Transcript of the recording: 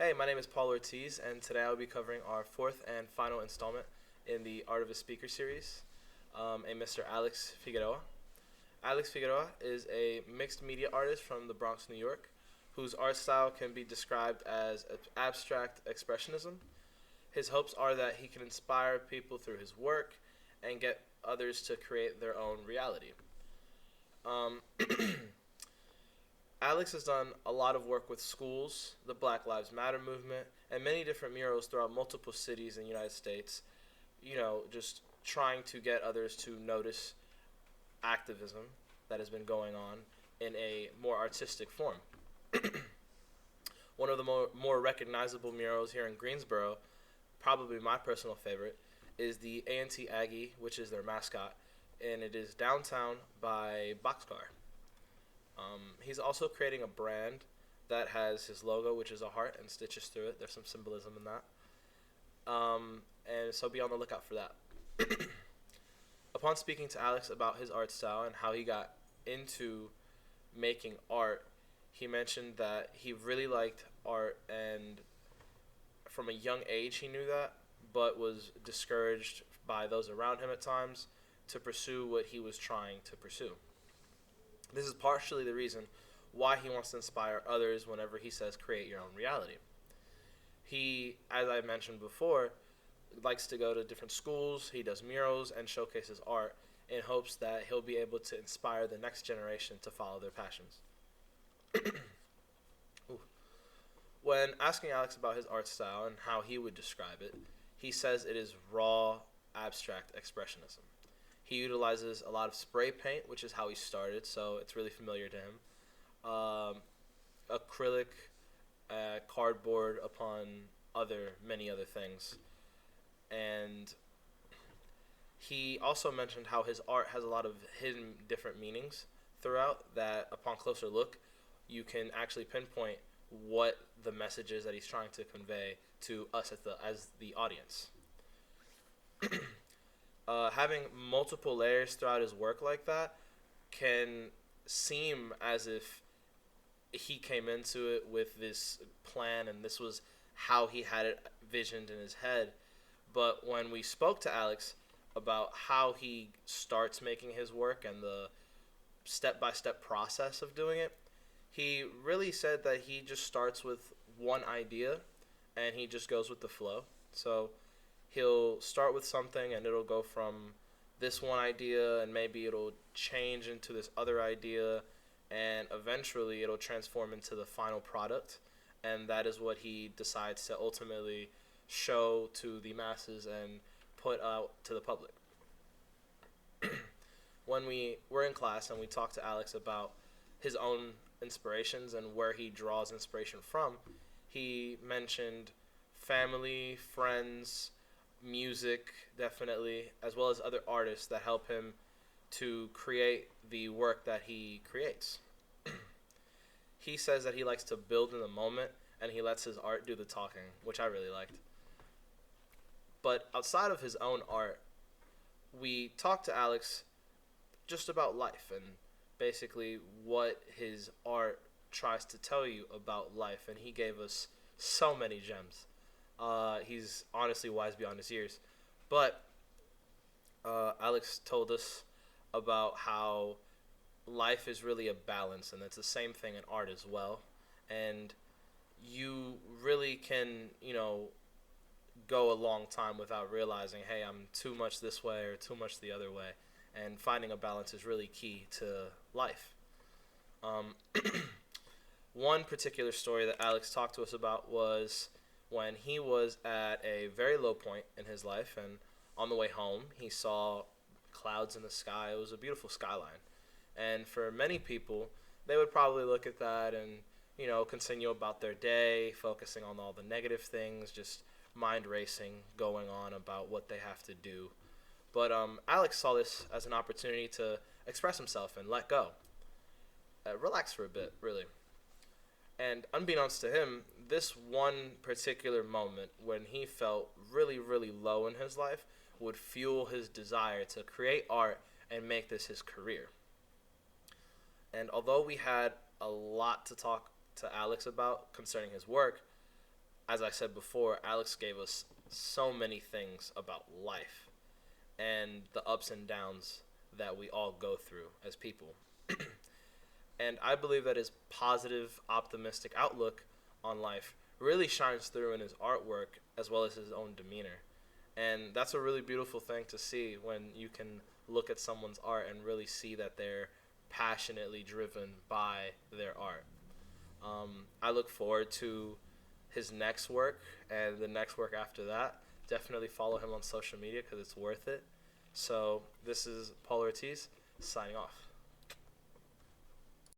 Hey, my name is Paul Ortiz, and today I'll be covering our fourth and final installment in the Artivist speaker series, a Mr. Alex Figueroa. Alex Figueroa is a mixed media artist from the Bronx, New York, whose art style can be described as abstract expressionism. His hopes are that he can inspire people through his work and get others to create their own reality. Um, Alex has done a lot of work with schools, the Black Lives Matter movement, and many different murals throughout multiple cities in the United States, just trying to get others to notice activism that has been going on in a more artistic form. One of the more recognizable murals here in Greensboro, probably my personal favorite, is the A&T Aggie, which is their mascot, and it is downtown by Boxcar. He's also creating a brand that has his logo, which is a heart and stitches through it. There's some symbolism in that. And so be on the lookout for that. Upon speaking to Alex about his art style and how he got into making art, he mentioned that he really liked art, and from a young age he knew that, but was discouraged by those around him at times to pursue what he was trying to pursue. This is partially the reason why he wants to inspire others whenever he says create your own reality. He, as I mentioned before, likes to go to different schools, he does murals and showcases art in hopes that he'll be able to inspire the next generation to follow their passions. When asking Alex about his art style and how he would describe it, he says it is raw, abstract expressionism. He utilizes a lot of spray paint, which is how he started, so it's really familiar to him. Acrylic, cardboard, upon many other things. And he also mentioned how his art has a lot of hidden different meanings throughout that upon closer look, you can actually pinpoint what the message is that he's trying to convey to us as the audience. Having multiple layers throughout his work like that can seem as if he came into it with this plan and this was how he had it visioned in his head. But when we spoke to Alex about how he starts making his work and the step-by-step process of doing it, he really said that he just starts with one idea and he just goes with the flow. So he'll start with something and it'll go from this one idea and maybe it'll change into this other idea and eventually it'll transform into the final product, and that is what he decides to ultimately show to the masses and put out to the public. When we were in class and we talked to Alex about his own inspirations and where he draws inspiration from, he mentioned family, friends, music, definitely, as well as other artists that help him to create the work that he creates. He says that he likes to build in the moment and he lets his art do the talking, which I really liked. But outside of his own art, we talked to Alex just about life and basically what his art tries to tell you about life, and he gave us so many gems. He's honestly wise beyond his years. But Alex told us about how life is really a balance, and it's the same thing in art as well. And you really can, go a long time without realizing, hey, I'm too much this way or too much the other way. And finding a balance is really key to life. Um, One particular story that Alex talked to us about was when he was at a very low point in his life, and on the way home, he saw clouds in the sky. It was a beautiful skyline. And for many people, they would probably look at that and, continue about their day, focusing on all the negative things, just mind racing, going on about what they have to do. But Alex saw this as an opportunity to express himself and let go. Relax for a bit, really. And unbeknownst to him, this one particular moment when he felt really, really low in his life would fuel his desire to create art and make this his career. And although we had a lot to talk to Alex about concerning his work, as I said before, Alex gave us so many things about life and the ups and downs that we all go through as people. And I believe that his positive, optimistic outlook on life really shines through in his artwork as well as his own demeanor. And that's a really beautiful thing to see when you can look at someone's art and really see that they're passionately driven by their art. I look forward to his next work and the next work after that. Definitely follow him on social media because it's worth it. So this is Paul Ortiz signing off.